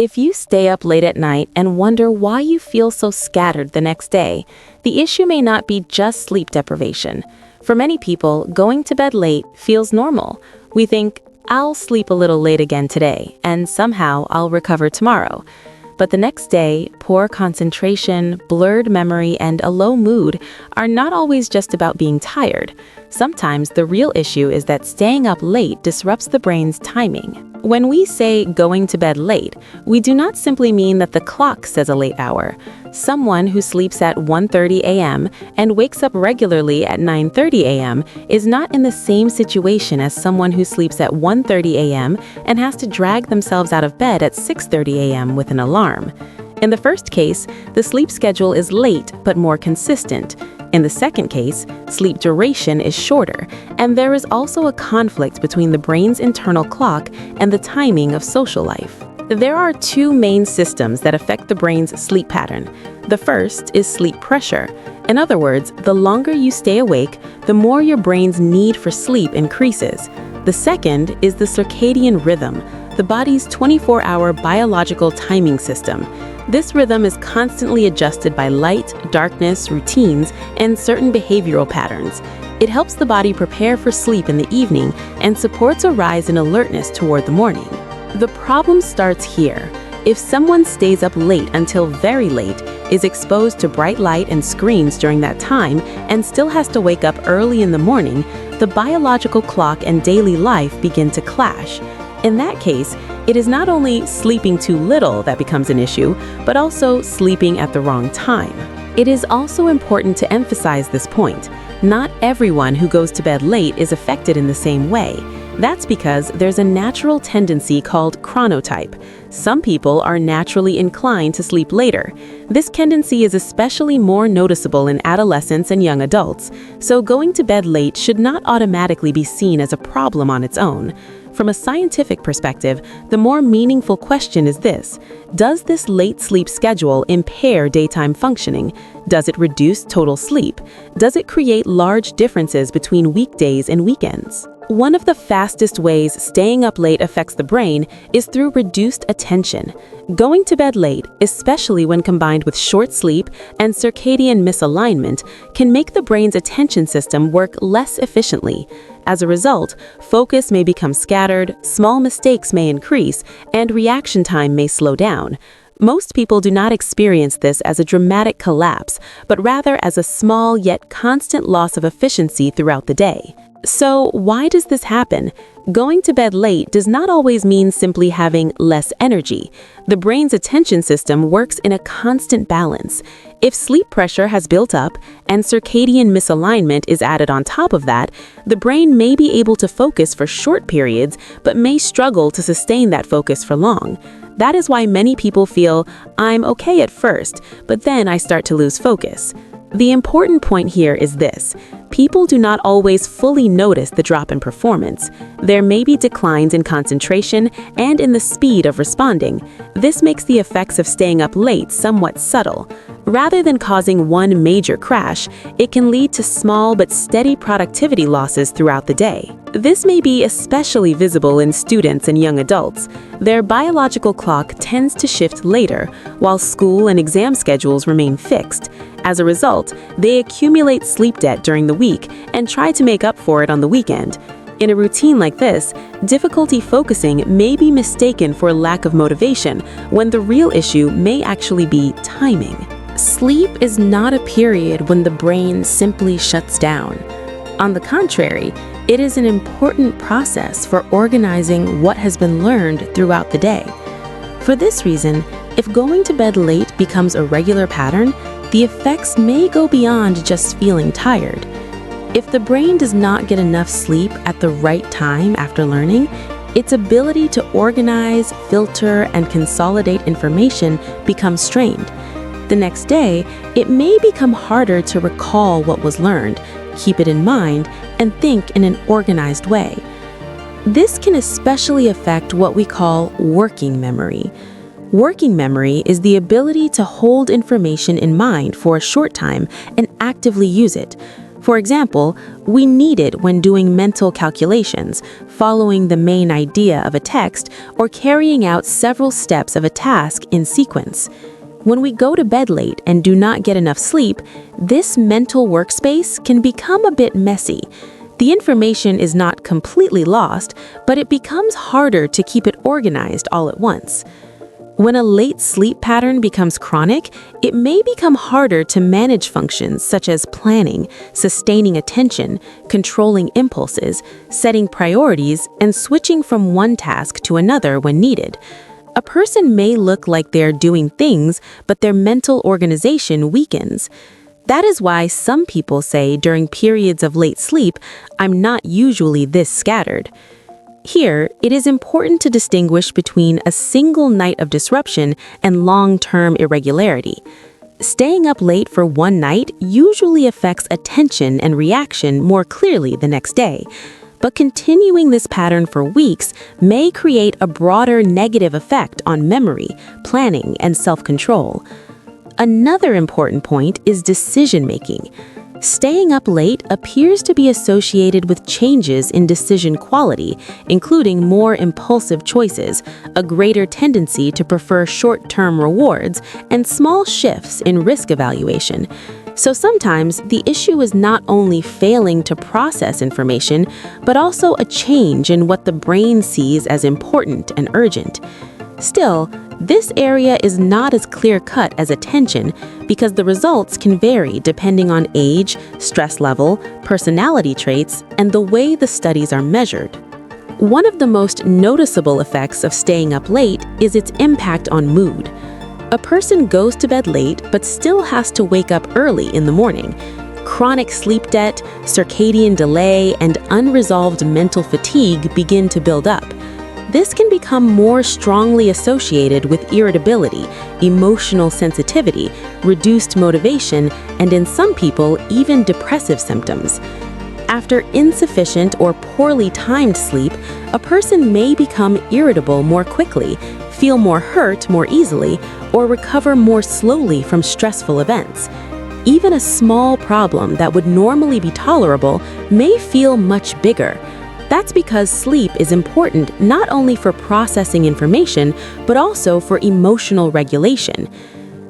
If you stay up late at night and wonder why you feel so scattered the next day, the issue may not be just sleep deprivation. For many people, going to bed late feels normal. We think, I'll sleep a little late again today, and somehow I'll recover tomorrow. But the next day, poor concentration, blurred memory, and a low mood are not always just about being tired. Sometimes the real issue is that staying up late disrupts the brain's timing. When we say going to bed late, we do not simply mean that the clock says a late hour. Someone who sleeps at 1:30 a.m. and wakes up regularly at 9:30 a.m. is not in the same situation as someone who sleeps at 1:30 a.m. and has to drag themselves out of bed at 6:30 a.m. with an alarm. In the first case, the sleep schedule is late but more consistent. In the second case, sleep duration is shorter, and there is also a conflict between the brain's internal clock and the timing of social life. There are two main systems that affect the brain's sleep pattern. The first is sleep pressure. In other words, the longer you stay awake, the more your brain's need for sleep increases. The second is the circadian rhythm, the body's 24-hour biological timing system. This rhythm is constantly adjusted by light, darkness, routines, and certain behavioral patterns. It helps the body prepare for sleep in the evening and supports a rise in alertness toward the morning. The problem starts here. If someone stays up late until very late, is exposed to bright light and screens during that time, and still has to wake up early in the morning, the biological clock and daily life begin to clash. In that case, it is not only sleeping too little that becomes an issue, but also sleeping at the wrong time. It is also important to emphasize this point. Not everyone who goes to bed late is affected in the same way. That's because there's a natural tendency called chronotype. Some people are naturally inclined to sleep later. This tendency is especially more noticeable in adolescents and young adults, so going to bed late should not automatically be seen as a problem on its own. From a scientific perspective, the more meaningful question is this: does this late sleep schedule impair daytime functioning? Does it reduce total sleep? Does it create large differences between weekdays and weekends? One of the fastest ways staying up late affects the brain is through reduced attention. Going to bed late, especially when combined with short sleep and circadian misalignment, can make the brain's attention system work less efficiently. As a result, focus may become scattered, small mistakes may increase, and reaction time may slow down. Most people do not experience this as a dramatic collapse, but rather as a small yet constant loss of efficiency throughout the day. So, why does this happen? Going to bed late does not always mean simply having less energy. The brain's attention system works in a constant balance. If sleep pressure has built up and circadian misalignment is added on top of that, the brain may be able to focus for short periods, but may struggle to sustain that focus for long. That is why many people feel, I'm okay at first, but then I start to lose focus. The important point here is this: people do not always fully notice the drop in performance. There may be declines in concentration and in the speed of responding. This makes the effects of staying up late somewhat subtle. Rather than causing one major crash, it can lead to small but steady productivity losses throughout the day. This may be especially visible in students and young adults. Their biological clock tends to shift later, while school and exam schedules remain fixed. As a result, they accumulate sleep debt during the week and try to make up for it on the weekend. In a routine like this, difficulty focusing may be mistaken for lack of motivation, when the real issue may actually be timing. Sleep is not a period when the brain simply shuts down. On the contrary, it is an important process for organizing what has been learned throughout the day. For this reason, if going to bed late becomes a regular pattern, the effects may go beyond just feeling tired. If the brain does not get enough sleep at the right time after learning, its ability to organize, filter, and consolidate information becomes strained. The next day, it may become harder to recall what was learned, keep it in mind, and think in an organized way. This can especially affect what we call working memory. Working memory is the ability to hold information in mind for a short time and actively use it. For example, we need it when doing mental calculations, following the main idea of a text, or carrying out several steps of a task in sequence. When we go to bed late and do not get enough sleep, this mental workspace can become a bit messy. The information is not completely lost, but it becomes harder to keep it organized all at once. When a late sleep pattern becomes chronic, it may become harder to manage functions such as planning, sustaining attention, controlling impulses, setting priorities, and switching from one task to another when needed. A person may look like they're doing things, but their mental organization weakens. That is why some people say during periods of late sleep, "I'm not usually this scattered." Here, it is important to distinguish between a single night of disruption and long-term irregularity. Staying up late for one night usually affects attention and reaction more clearly the next day, but continuing this pattern for weeks may create a broader negative effect on memory, planning, and self-control. Another important point is decision-making. Staying up late appears to be associated with changes in decision quality, including more impulsive choices, a greater tendency to prefer short-term rewards, and small shifts in risk evaluation. So sometimes the issue is not only failing to process information, but also a change in what the brain sees as important and urgent. Still, this area is not as clear-cut as attention because the results can vary depending on age, stress level, personality traits, and the way the studies are measured. One of the most noticeable effects of staying up late is its impact on mood. A person goes to bed late but still has to wake up early in the morning. Chronic sleep debt, circadian delay, and unresolved mental fatigue begin to build up. This can become more strongly associated with irritability, emotional sensitivity, reduced motivation, and in some people, even depressive symptoms. After insufficient or poorly timed sleep, a person may become irritable more quickly, feel more hurt more easily, or recover more slowly from stressful events. Even a small problem that would normally be tolerable may feel much bigger. That's because sleep is important not only for processing information, but also for emotional regulation.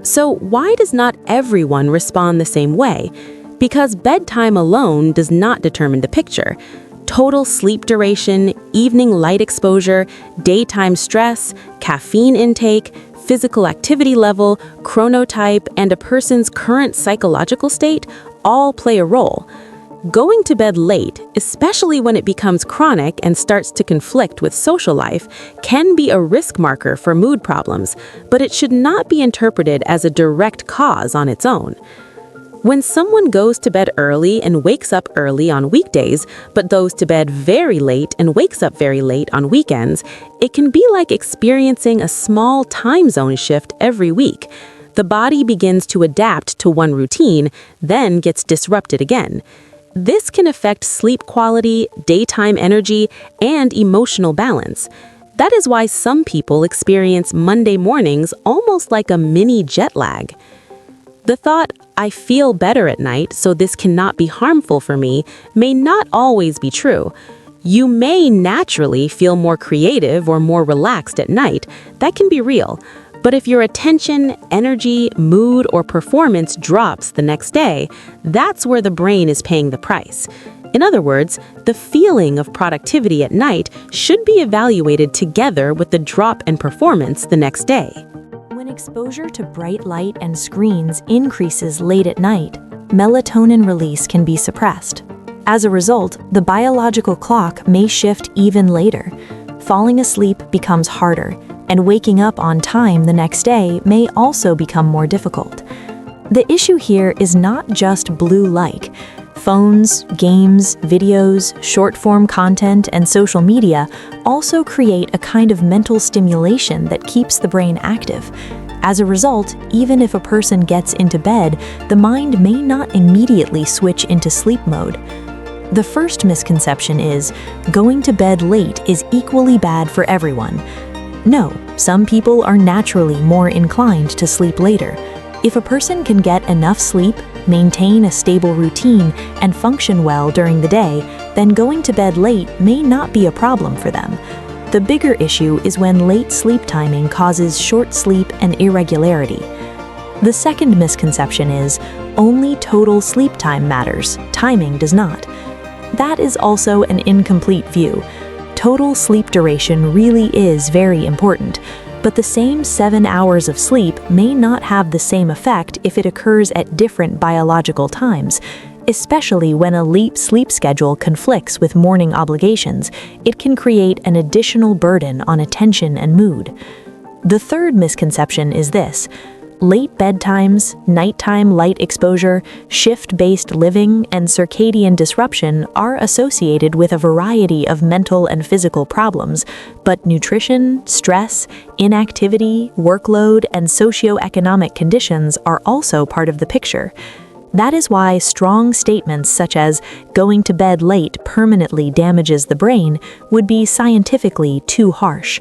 So why does not everyone respond the same way? Because bedtime alone does not determine the picture. Total sleep duration, evening light exposure, daytime stress, caffeine intake, physical activity level, chronotype, and a person's current psychological state all play a role. Going to bed late, especially when it becomes chronic and starts to conflict with social life, can be a risk marker for mood problems, but it should not be interpreted as a direct cause on its own. When someone goes to bed early and wakes up early on weekdays, but goes to bed very late and wakes up very late on weekends, it can be like experiencing a small time zone shift every week. The body begins to adapt to one routine, then gets disrupted again. This can affect sleep quality, daytime energy, and emotional balance. That is why some people experience Monday mornings almost like a mini jet lag. The thought, "I feel better at night, so this cannot be harmful for me," may not always be true. You may naturally feel more creative or more relaxed at night. That can be real. But if your attention, energy, mood, or performance drops the next day, that's where the brain is paying the price. In other words, the feeling of productivity at night should be evaluated together with the drop in performance the next day. When exposure to bright light and screens increases late at night, melatonin release can be suppressed. As a result, the biological clock may shift even later. Falling asleep becomes harder, and waking up on time the next day may also become more difficult. The issue here is not just blue light. Phones, games, videos, short-form content, and social media also create a kind of mental stimulation that keeps the brain active. As a result, even if a person gets into bed, the mind may not immediately switch into sleep mode. The first misconception is, going to bed late is equally bad for everyone. No, some people are naturally more inclined to sleep later. If a person can get enough sleep, maintain a stable routine, and function well during the day, then going to bed late may not be a problem for them. The bigger issue is when late sleep timing causes short sleep and irregularity. The second misconception is only total sleep time matters, timing does not. That is also an incomplete view. Total sleep duration really is very important, but the same 7 hours of sleep may not have the same effect if it occurs at different biological times. Especially when a sleep schedule conflicts with morning obligations, it can create an additional burden on attention and mood. The third misconception is this: late bedtimes, nighttime light exposure, shift-based living, and circadian disruption are associated with a variety of mental and physical problems, but nutrition, stress, inactivity, workload, and socioeconomic conditions are also part of the picture. That is why strong statements such as going to bed late permanently damages the brain would be scientifically too harsh.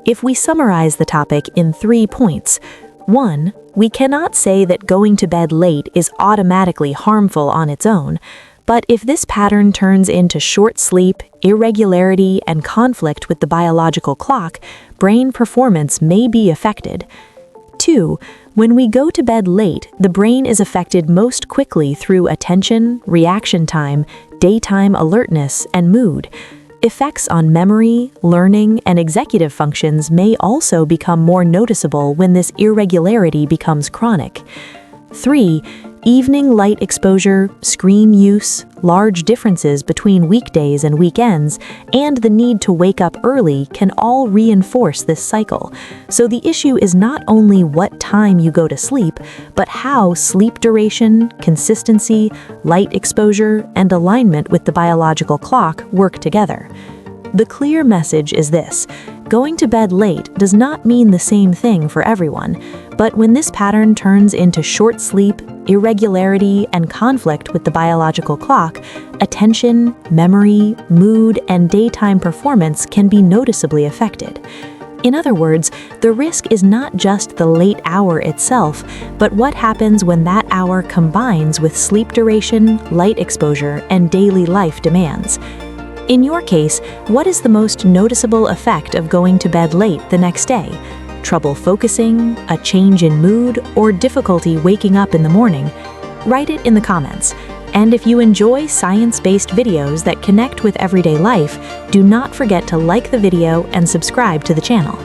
If we summarize the topic in 3 points: 1. We cannot say that going to bed late is automatically harmful on its own, but if this pattern turns into short sleep, irregularity, and conflict with the biological clock, brain performance may be affected. 2. When we go to bed late, the brain is affected most quickly through attention, reaction time, daytime alertness, and mood. Effects on memory, learning, and executive functions may also become more noticeable when this irregularity becomes chronic. 3. Evening light exposure, screen use, large differences between weekdays and weekends, and the need to wake up early can all reinforce this cycle. So the issue is not only what time you go to sleep, but how sleep duration, consistency, light exposure, and alignment with the biological clock work together. The clear message is this: going to bed late does not mean the same thing for everyone, but when this pattern turns into short sleep, irregularity, and conflict with the biological clock, attention, memory, mood, and daytime performance can be noticeably affected. In other words, the risk is not just the late hour itself, but what happens when that hour combines with sleep duration, light exposure, and daily life demands. In your case, what is the most noticeable effect of going to bed late the next day? Trouble focusing, a change in mood, or difficulty waking up in the morning? Write it in the comments. And if you enjoy science-based videos that connect with everyday life, do not forget to like the video and subscribe to the channel.